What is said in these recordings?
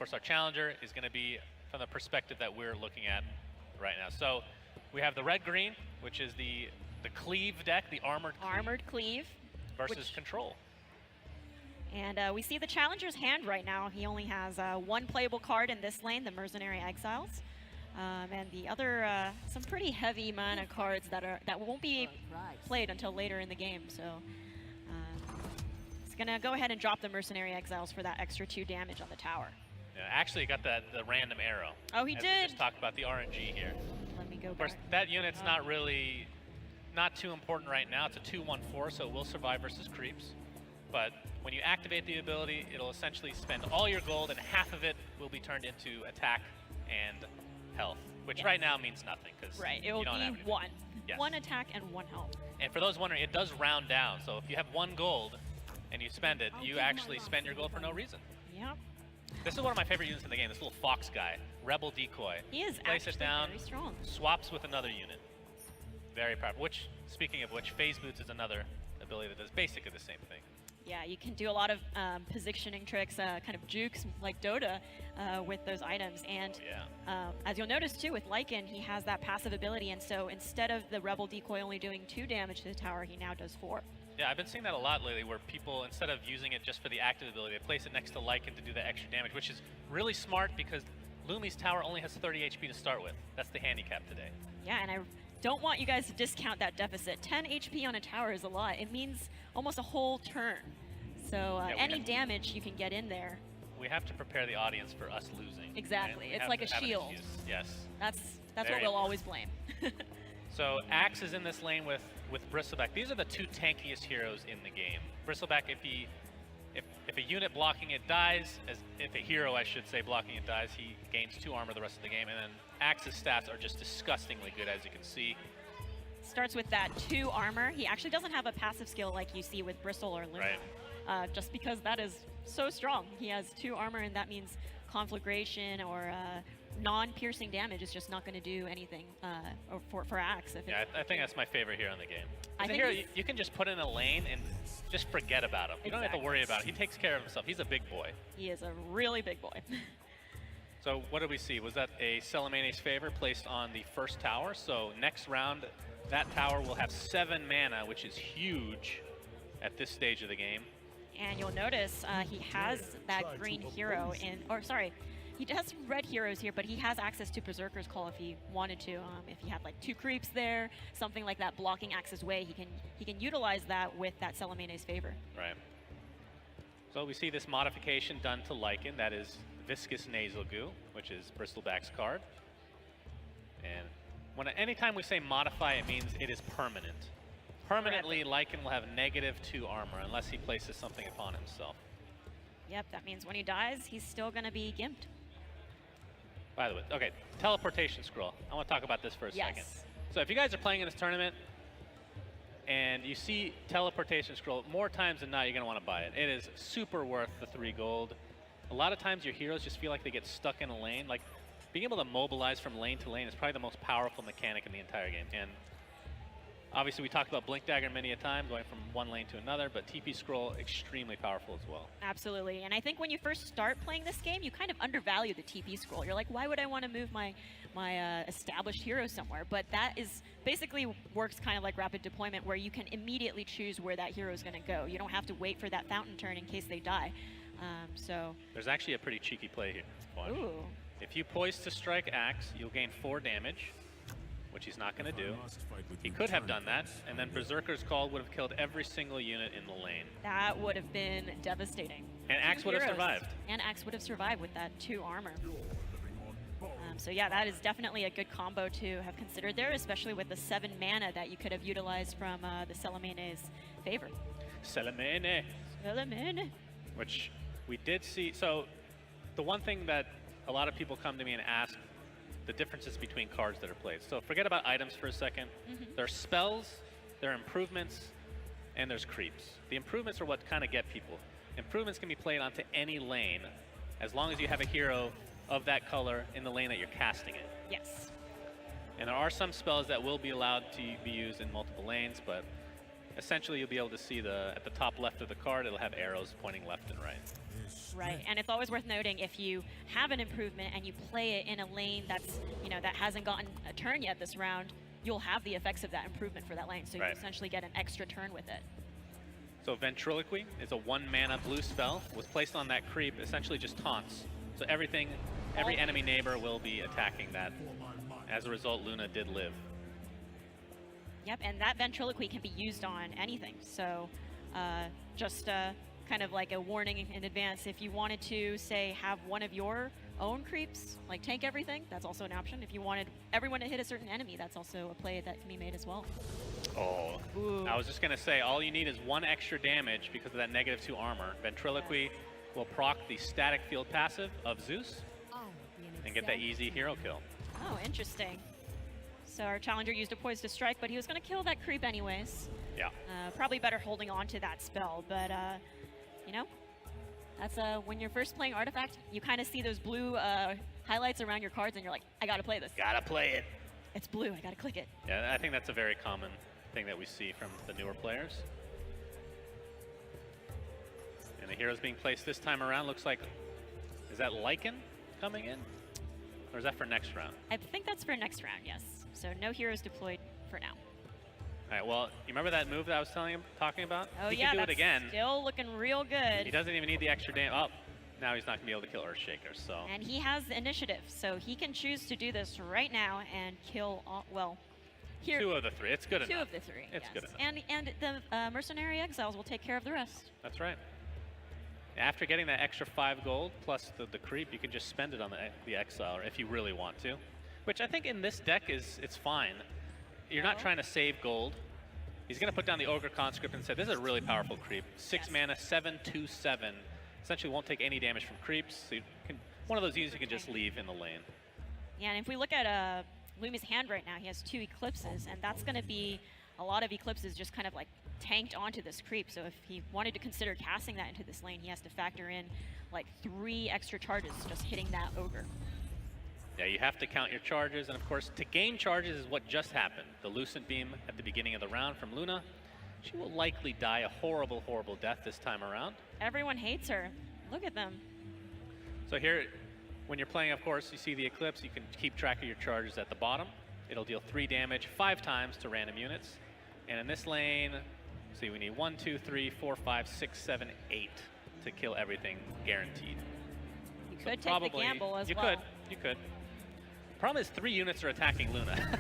course, our challenger is going to be from the perspective that we're looking at right now. So we have the red-green, which is the cleave deck, the armored cleave. Versus control. And we see the challenger's hand right now. He only has one playable card in this lane, the Mercenary Exiles. And the other, some pretty heavy mana cards that won't be played until later in the game. So he's gonna go ahead and drop the Mercenary Exiles for that extra 2 damage on the tower. Yeah, actually got the random arrow. Oh, he did. We just talked about the RNG here. Let me go Of course, that unit's not too important right now. It's a 2/1/4, so it will survive versus creeps. But when you activate the ability, it'll essentially spend all your gold, and half of it will be turned into attack and health, which right now means nothing because it will be one. Yes. 1 attack and 1 health. And for those wondering, it does round down. So if you have 1 gold and you spend it, you actually spend your gold for no reason. Yep. This is one of my favorite units in the game. This little fox guy, Rebel Decoy. He is Place it down, very strong. Swaps with another unit. Very powerful. Which, speaking of which, Phase Boots is another ability that does basically the same thing. Yeah, you can do a lot of positioning tricks, kind of jukes like Dota with those items. And as you'll notice too, with Lycan, he has that passive ability, and so instead of the Rebel Decoy only doing 2 damage to the tower, he now does 4. Yeah, I've been seeing that a lot lately, where people, instead of using it just for the active ability, they place it next to Lycan to do the extra damage, which is really smart because Lumi's tower only has 30 HP to start with. That's the handicap today. Yeah, and I don't want you guys to discount that deficit. 10 HP on a tower is a lot. It means almost a whole turn. So any damage you can get in there. We have to prepare the audience for us losing. Exactly. It's like a shield. Yes. That's what we'll always blame. So Axe is in this lane with Bristleback. These are the 2 tankiest heroes in the game. Bristleback, if a unit blocking it dies, if a hero, I should say, blocking it dies, he gains 2 armor the rest of the game. And then Axe's stats are just disgustingly good, as you can see. Starts with that 2 armor. He actually doesn't have a passive skill like you see with Bristle or Luna. Just because that is so strong. He has 2 armor, and that means conflagration or non-piercing damage is just not going to do anything for Axe. I think that's my favorite hero in the game. I think hero, you can just put in a lane and just forget about him. You don't have to worry about it. He takes care of himself. He's a big boy. He is a really big boy. So what did we see? Was that a Celemane's favor placed on the first tower? So next round, that tower will have 7 mana, which is huge at this stage of the game. And you'll notice he has that green hero he has some red heroes here, but he has access to Berserker's Call if he wanted to. If he had like 2 creeps there, something like that blocking Axe's way, he can utilize that with that Celemane's favor. Right. So we see this modification done to Lycan, that is Viscous Nasal Goo, which is Bristleback's card. And anytime we say modify, it means it is permanent. Permanently, Lycan will have -2 armor unless he places something upon himself. Yep, that means when he dies, he's still going to be gimped. By the way, okay, teleportation scroll. I want to talk about this for a second. So if you guys are playing in this tournament and you see teleportation scroll, more times than not, you're going to want to buy it. It is super worth the 3 gold. A lot of times your heroes just feel like they get stuck in a lane. Like, being able to mobilize from lane to lane is probably the most powerful mechanic in the entire game. And obviously, we talked about Blink Dagger many a time, going from one lane to another, but TP Scroll, extremely powerful as well. Absolutely, and I think when you first start playing this game, you kind of undervalue the TP Scroll. You're like, why would I want to move my established hero somewhere? But that is basically works kind of like rapid deployment, where you can immediately choose where that hero is going to go. You don't have to wait for that fountain turn in case they die. So there's actually a pretty cheeky play here. Watch. Ooh. If you poise to strike Axe, you'll gain 4 damage. Which he's not going to do. He could have done that, and then Berserker's Call would have killed every single unit in the lane. That would have been devastating. And Axe would have survived. And Axe would have survived with that 2 armor. So yeah, that is definitely a good combo to have considered there, especially with the 7 mana that you could have utilized from the Celemane's favor. Celemane. Which we did see. So the one thing that a lot of people come to me and ask the differences between cards that are played. So forget about items for a second. There are spells, there are improvements, and there's creeps. The improvements are what kind of get people. Improvements can be played onto any lane as long as you have a hero of that color in the lane that you're casting it. Yes. And there are some spells that will be allowed to be used in multiple lanes, but essentially you'll be able to see at the top left of the card, it'll have arrows pointing left and right. Right, and it's always worth noting if you have an improvement and you play it in a lane that's, that hasn't gotten a turn yet this round, you'll have the effects of that improvement for that lane. So you essentially get an extra turn with it. So Ventriloquy is a 1-mana blue spell, was placed on that creep, essentially just taunts. So every enemy neighbor will be attacking that. As a result, Luna did live. Yep, and that Ventriloquy can be used on anything. So just kind of like a warning in advance, if you wanted to, say, have one of your own creeps, like tank everything, that's also an option. If you wanted everyone to hit a certain enemy, that's also a play that can be made as well. Oh, ooh. I was just going to say, all you need is 1 extra damage because of that -2 armor. Ventriloquy will proc the static field passive of Zeus and get that easy hero kill. Oh, interesting. So our challenger used a poise to strike, but he was going to kill that creep anyways. Yeah. Probably better holding on to that spell, but that's when you're first playing Artifact, you kind of see those blue highlights around your cards and you're like, I gotta play this. Gotta play it. It's blue, I gotta click it. Yeah, I think that's a very common thing that we see from the newer players. And the heroes being placed this time around looks like, is that Lycan coming in? Or is that for next round? I think that's for next round, yes. So no heroes deployed for now. All right, well, you remember that move that I was talking about? Oh, he yeah, can do it again. Still looking real good. He doesn't even need the extra damage. Oh, now he's not going to be able to kill Earthshaker, so. And he has the initiative, so he can choose to do this right now and kill, here. 2 of the 3, it's good enough. 2 of the 3, It's good enough. And the Mercenary Exiles will take care of the rest. That's right. After getting that extra 5 gold plus the creep, you can just spend it on the Exiler if you really want to. Which I think in this deck it's fine. You're not trying to save gold. He's going to put down the Ogre Conscript and say, this is a really powerful creep. 6 mana, 7/2/7. Essentially won't take any damage from creeps. So you can, one of those units you can just leave in the lane. Yeah, and if we look at Lumi's hand right now, he has 2 Eclipses, and that's going to be a lot of Eclipses just kind of like tanked onto this creep. So if he wanted to consider casting that into this lane, he has to factor in like 3 extra charges just hitting that Ogre. Yeah, you have to count your charges, and of course, to gain charges is what just happened. The Lucent Beam at the beginning of the round from Luna. She will likely die a horrible, horrible death this time around. Everyone hates her. Look at them. So here, when you're playing, of course, you see the Eclipse. You can keep track of your charges at the bottom. It'll deal 3 damage 5 times to random units. And in this lane, see, we need 1, 2, 3, 4, 5, 6, 7, 8 to kill everything guaranteed. You could take the gamble as well. You could. Problem is 3 units are attacking Luna.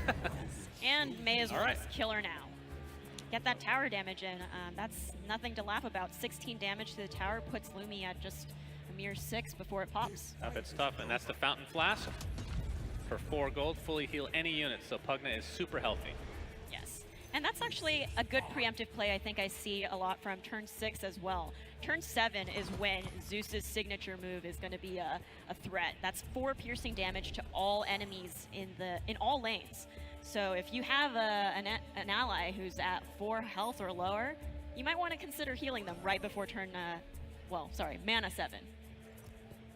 And may as well kill her now. Get that tower damage in. That's nothing to laugh about. 16 damage to the tower puts Lumi at just a mere 6 before it pops. It's tough, and that's the Fountain Flask. For 4 gold, fully heal any unit, so Pugna is super healthy. Yes, and that's actually a good preemptive play I think I see a lot from turn 6 as well. Turn 7 is when Zeus's signature move is going to be a threat. That's 4 piercing damage to all enemies in all lanes. So if you have an ally who's at 4 health or lower, you might want to consider healing them right before mana 7.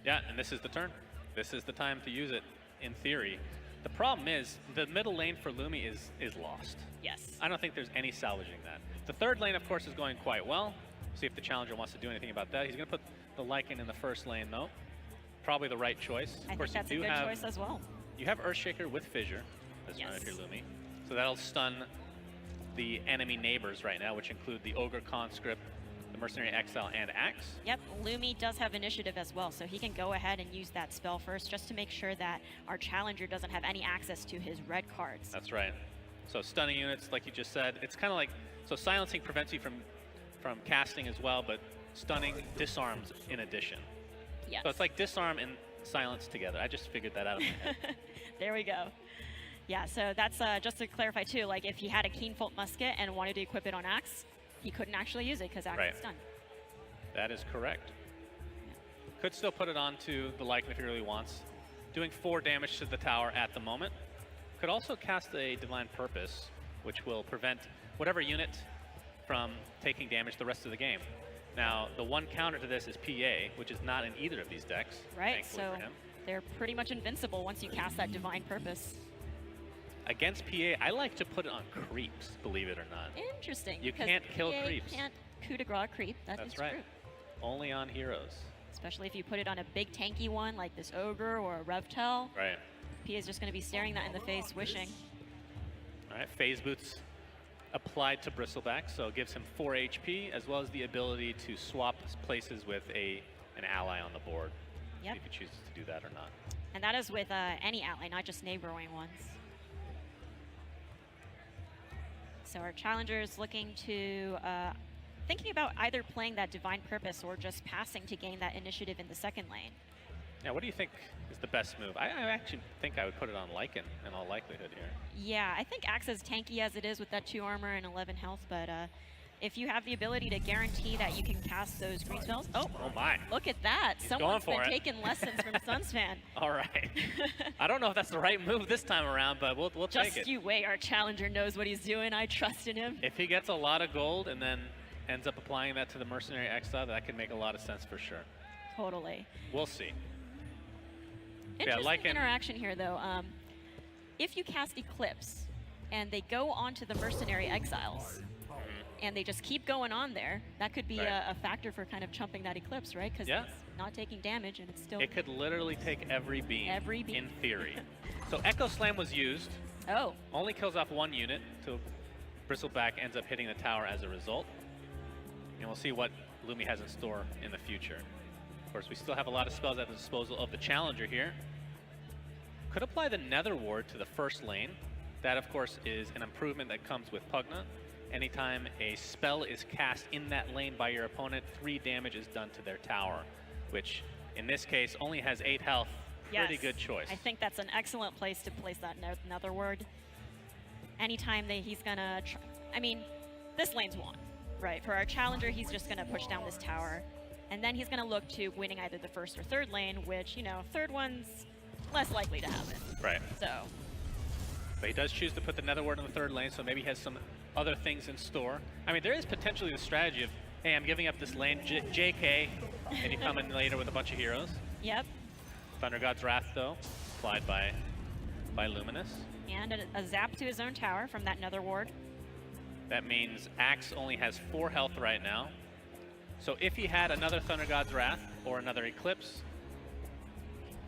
Yeah, and this is the turn. This is the time to use it, in theory. The problem is, the middle lane for Lumi is lost. Yes. I don't think there's any salvaging that. The third lane, of course, is going quite well. See if the challenger wants to do anything about that. He's going to put the Lycan in the first lane, though. Probably the right choice. I think that's a good choice as well. You have Earthshaker with Fissure, as if you're Lumi. So that'll stun the enemy neighbors right now, which include the Ogre Conscript, the Mercenary Exile, and Axe. Yep, Lumi does have initiative as well, so he can go ahead and use that spell first just to make sure that our challenger doesn't have any access to his red cards. That's right. So stunning units, like you just said, it's kind of like, so silencing prevents you from casting as well, but stunning disarms in addition. Yes. So it's like disarm and silence together. I just figured that out of my head. There we go. Yeah, so that's just to clarify too, like if he had a Keenfold Musket and wanted to equip it on Axe, he couldn't actually use it because Axe is stunned. That is correct. Yeah. Could still put it onto the Lycan if he really wants. Doing 4 damage to the tower at the moment. Could also cast a Divine Purpose, which will prevent whatever unit from taking damage the rest of the game. Now, the one counter to this is PA, which is not in either of these decks. Right, so they're pretty much invincible once you cast that Divine Purpose. Against PA, I like to put it on creeps, believe it or not. Interesting. You can't kill creeps. You can't coup de grace a creep. That's right. true. Only on heroes. especially if you put it on a big tanky one like this Ogre or a Revtel. Right. PA is just going to be staring that in the face, wishing. All right, Phase Boots applied to Bristleback, so it gives him 4 HP, as well as the ability to swap places with an ally on the board. Yep. If he chooses to do that or not. And that is with any ally, not just neighboring ones. So our challenger is looking to, thinking about either playing that Divine Purpose or just passing to gain that initiative in the second lane. Now, what do you think is the best move? I actually think I would put it on Lycan in all likelihood here. Yeah, I think Axe as tanky as it is with that 2 armor and 11 health, but if you have the ability to guarantee that you can cast those green spells. Oh my. Look at that. He's Someone's going for been it. taking lessons from Sunsfan. All right. I don't know if that's the right move this time around, but we'll take it. Just you wait. Our challenger knows what he's doing. I trust in him. If he gets a lot of gold and then ends up applying that to the Mercenary Exile, that could make a lot of sense for sure. Totally. We'll see. Interesting Lycan. interaction here, though. If you cast Eclipse and they go onto the Mercenary Exiles, and they just keep going on there, that could be a factor for kind of chumping that Eclipse, right? Because it's not taking damage, and it's still... It could literally take every beam, in theory. So Echo Slam was used. Oh. Only kills off 1 unit, so Bristleback ends up hitting the tower as a result. And we'll see what Lumi has in store in the future. Of course, we still have a lot of spells at the disposal of the challenger here. Could apply the Nether Ward to the first lane. That, of course, is an improvement that comes with Pugna. Anytime a spell is cast in that lane by your opponent, 3 damage is done to their tower, which in this case only has 8 health. Pretty good choice. I think that's an excellent place to place that Nether Ward. Anytime that he's gonna, I mean, this lane's won, right? For our challenger, he's just gonna push down this tower, and then he's gonna look to winning either the first or third lane, which, you know, third one's less likely to happen. Right. So. But he does choose to put the Nether Ward in the third lane, so maybe he has some other things in store. I mean, there is potentially the strategy of, hey, I'm giving up this lane, JK, and you come in later with a bunch of heroes. Yep. Thunder God's Wrath, though, applied by Luminous. And a zap to his own tower from that Nether Ward. That means Axe only has 4 health right now. So if he had another Thunder God's Wrath or another Eclipse,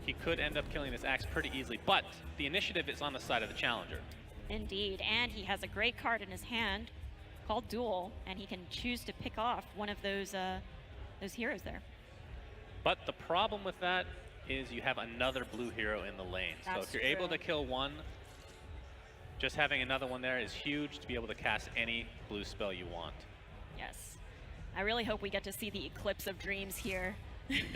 he could end up killing this Axe pretty easily. But the initiative is on the side of the challenger. Indeed, and he has a great card in his hand called Duel, and he can choose to pick off one of those heroes there. But the problem with that is you have another blue hero in the lane. That's so if you're true. able to kill one, just having another one there is huge to be able to cast any blue spell you want. Yes. I really hope we get to see the Eclipse of Dreams here.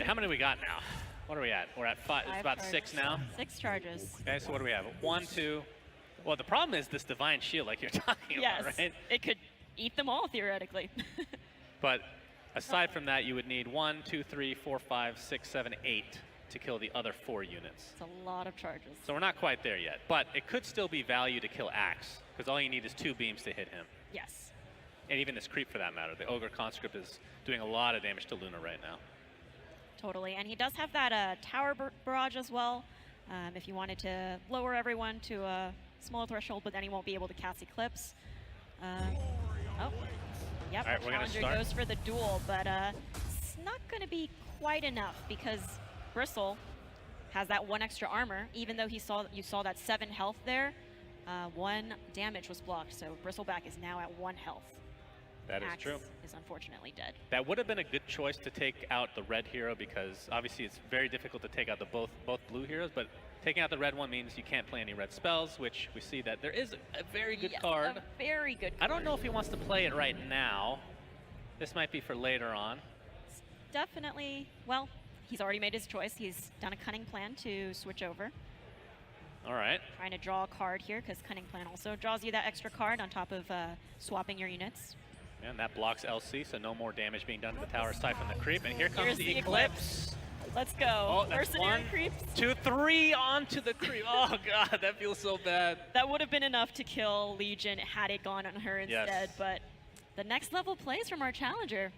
How many we got now? What are we at? We're at 5. It's about charges. 6 now. 6 charges. Okay, so what do we have? 1, 2. Well, the problem is this Divine Shield, like you're talking about, right? It could eat them all, theoretically. But aside from that, you would need 1, 2, 3, 4, 5, 6, 7, 8 to kill the other 4 units. It's a lot of charges. So we're not quite there yet, but it could still be value to kill Axe, because all you need is 2 beams to hit him. Yes. And even this creep for that matter. The Ogre Conscript is doing a lot of damage to Luna right now. Totally, and he does have that tower barrage as well. If you wanted to lower everyone to a small threshold, but then he won't be able to cast Eclipse. Oh, yep, All right, we're gonna Challenger start. goes for the duel, but it's not gonna be quite enough because Bristle has that 1 extra armor, even though you saw that 7 health there. 1 damage was blocked, so Bristleback is now at 1 health. That is Axe true. is unfortunately dead. That would have been a good choice to take out the red hero, because obviously it's very difficult to take out the both blue heroes, but taking out the red one means you can't play any red spells, which we see that there is a very good card. A very good card. I don't know if he wants to play it right now. This might be for later on. It's definitely, well, he's already made his choice. He's done a cunning plan to switch over. All right. Trying to draw a card here, because cunning plan also draws you that extra card on top of swapping your units. And that blocks LC, so no more damage being done to the tower aside from the creep. And here comes Here's the the Eclipse. Let's go. Oh, that's Mercenary 1, creeps. 2, 3 onto the creep. Oh god, that feels so bad. That would have been enough to kill Legion had it gone on her instead, Yes. but the next level plays from our challenger,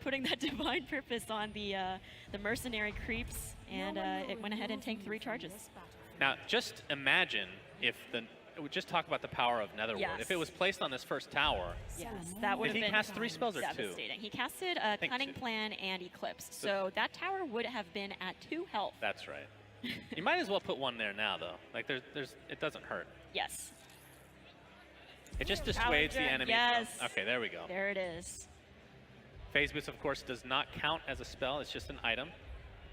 putting that Divine Purpose on the mercenary creeps, and it went ahead and tanked 3 charges. Now, just imagine if the we just talk about the power of Netherward. Yes. If it was placed on this first tower, Yes, that would have did he been cast 3 spells or 2? devastating. He casted think Cunning 2. Plan and Eclipse, so that tower would have been at 2 health. That's right. You might as well put 1 there now, though. Like, it doesn't hurt. Yes. It just dissuades the Challenger, enemy. yes. Okay, there we go. There it is. Phase Boost, of course, does not count as a spell. It's just an item.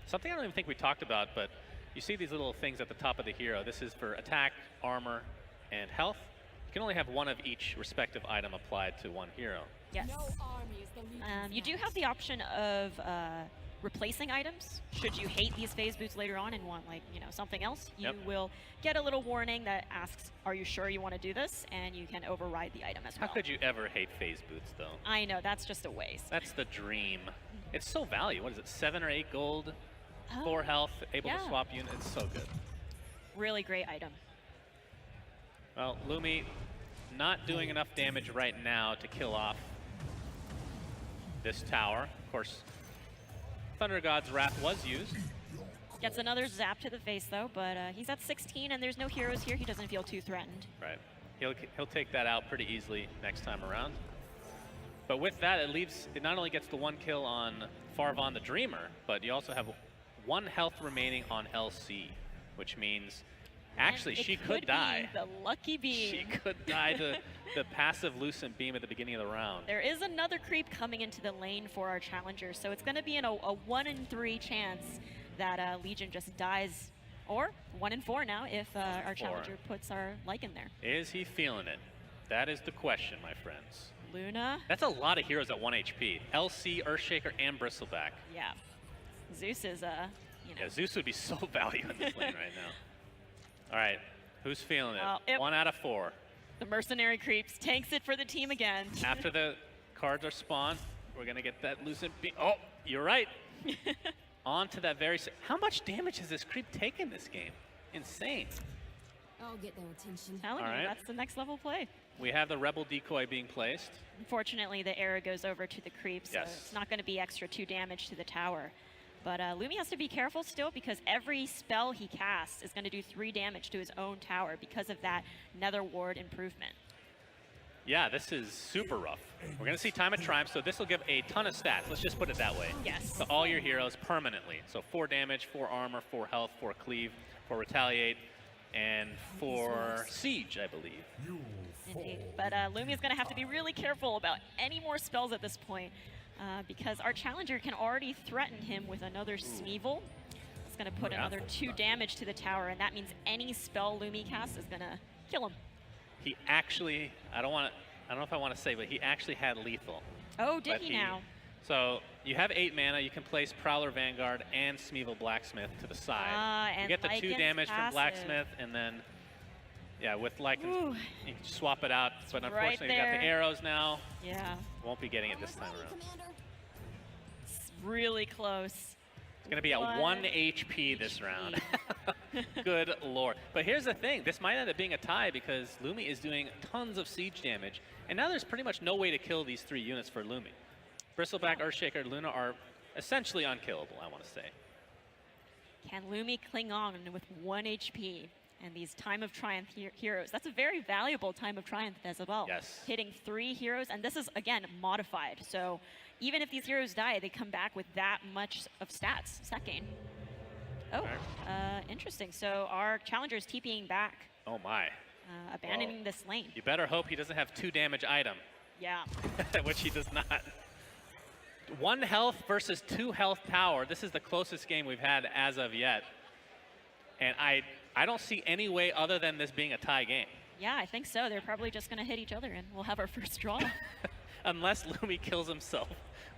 Something I don't even think we talked about, but you see these little things at the top of the hero. This is for attack, armor, and health. You can only have 1 of each respective item applied to 1 hero. Yes. You do have the option of replacing items. Should you hate these phase boots later on and want, like, something else, you will get a little warning that asks, are you sure you want to do this? And you can override the item as well. How could you ever hate phase boots, though? I know, that's just a waste. That's the dream. It's so valuable. What is it, 7 or 8 gold, 4 health, able to swap units. It's so good. Really great item. Well, Lumi not doing enough damage right now to kill off this tower. Of course, Thunder God's Wrath was used. Gets another zap to the face, though, but he's at 16, and there's no heroes here. He doesn't feel too threatened. Right. He'll take that out pretty easily next time around. But with that, it not only gets the 1 kill on Farvon the Dreamer, but you also have 1 health remaining on LC, which means actually she could die. The lucky beam. She could die to the passive Lucent Beam at the beginning of the round. There is another creep coming into the lane for our challenger, so it's going to be a 1 in 3 chance that Legion just dies, or 1 in 4 now if our challenger puts our Lycan there. Is he feeling it? That is the question, my friends. Luna. That's a lot of heroes at 1 HP. LC, Earthshaker, and Bristleback. Yeah. Zeus is, Yeah, Zeus would be so valuable in this lane right now. All right, who's feeling it? 1 out of 4. The mercenary creeps, tanks it for the team again. After the cards are spawned, we're gonna get that Lucent Beam. Oh, you're right. On to that very. How much damage has this creep taken this game? Insane. I'll get their attention. Telling you, that's the next level play. We have the Rebel Decoy being placed. Unfortunately, the arrow goes over to the creep, so it's not going to be extra 2 damage to the tower. But Lumi has to be careful still, because every spell he casts is going to do 3 damage to his own tower because of that Nether Ward improvement. Yeah, this is super rough. We're going to see Time of Triumph, so this will give a ton of stats. Let's just put it that way. Yes. To all your heroes permanently. So 4 damage, 4 armor, 4 health, 4 cleave, 4 retaliate, and 4 siege, I believe. Indeed. But Lumi is going to have to be really careful about any more spells at this point, because our challenger can already threaten him with another Smeevil. It's going to put another 2 damage to the tower, and that means any spell Lumi casts is going to kill him. He actually, I don't know if I want to say, but he actually had lethal. Oh, did he now? So you have 8 mana. You can place Prowler Vanguard and Smeevil Blacksmith to the side. You get the 2 damage from Blacksmith, and then, yeah, with Lycan, you can swap it out. But unfortunately, you got the arrows now. Yeah. Won't be getting it this time around. It's really close. It's going to be at 1 HP this round. Good lord. But here's the thing. This might end up being a tie because Lumi is doing tons of siege damage. And now there's pretty much no way to kill these 3 units for Lumi. Bristleback, Earthshaker, Luna are essentially unkillable, I want to say. Can Lumi cling on with 1 HP and these Time of Triumph heroes? That's a very valuable Time of Triumph as well. Yes. Hitting 3 heroes, and this is, again, modified. So even if these heroes die, they come back with that much of stats. Second. Oh, interesting. So our challenger is TPing back. Oh my. Abandoning this lane. You better hope he doesn't have 2 damage item. Yeah. Which he does not. 1 health versus 2 health tower. This is the closest game we've had as of yet. And I don't see any way other than this being a tie game. Yeah, I think so. They're probably just going to hit each other, and we'll have our first draw. Unless Lumi kills himself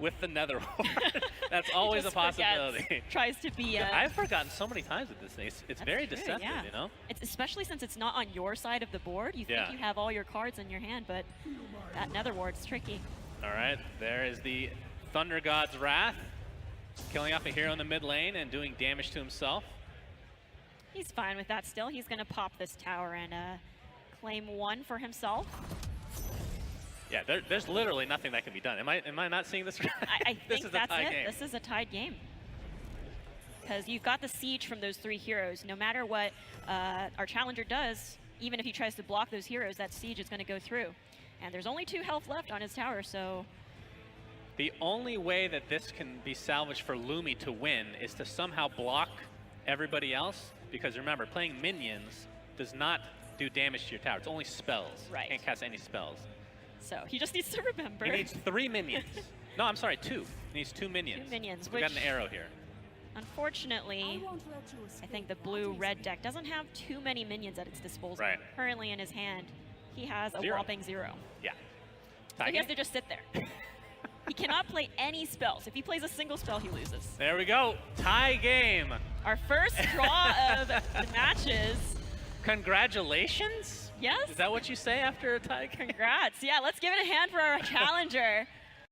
with the Nether Ward. That's always a possibility. Tries to be... I've forgotten so many times with this thing. It's very deceptive, you know? It's especially since it's not on your side of the board. You think you have all your cards in your hand, but that Nether Ward's tricky. All right, there is the Thunder God's Wrath. Killing off a hero in the mid lane and doing damage to himself. He's fine with that still. He's going to pop this tower and claim 1 for himself. Yeah, there's literally nothing that can be done. Am I not seeing this? I this think is that's a tie it. game. This is a tied game. Because you've got the siege from those 3 heroes. No matter what our challenger does, even if he tries to block those heroes, that siege is going to go through. And there's only 2 health left on his tower, so... The only way that this can be salvaged for Lumi to win is to somehow block everybody else, because remember, playing minions does not do damage to your tower. It's only spells. Right. Can't cast any spells. So he just needs to remember. He needs 3 minions. No, I'm sorry, 2. He needs 2 minions. 2 minions, We got an arrow here. Unfortunately, I think the blue-red deck doesn't have too many minions at its disposal. Right. Currently in his hand, he has a 0. whopping 0. Yeah. So he has to just sit there. He cannot play any spells. If he plays a single spell, he loses. There we go. Tie game. Our first draw of the matches. Congratulations? Yes. Is that what you say after a tie game? Congrats. Yeah, let's give it a hand for our challenger.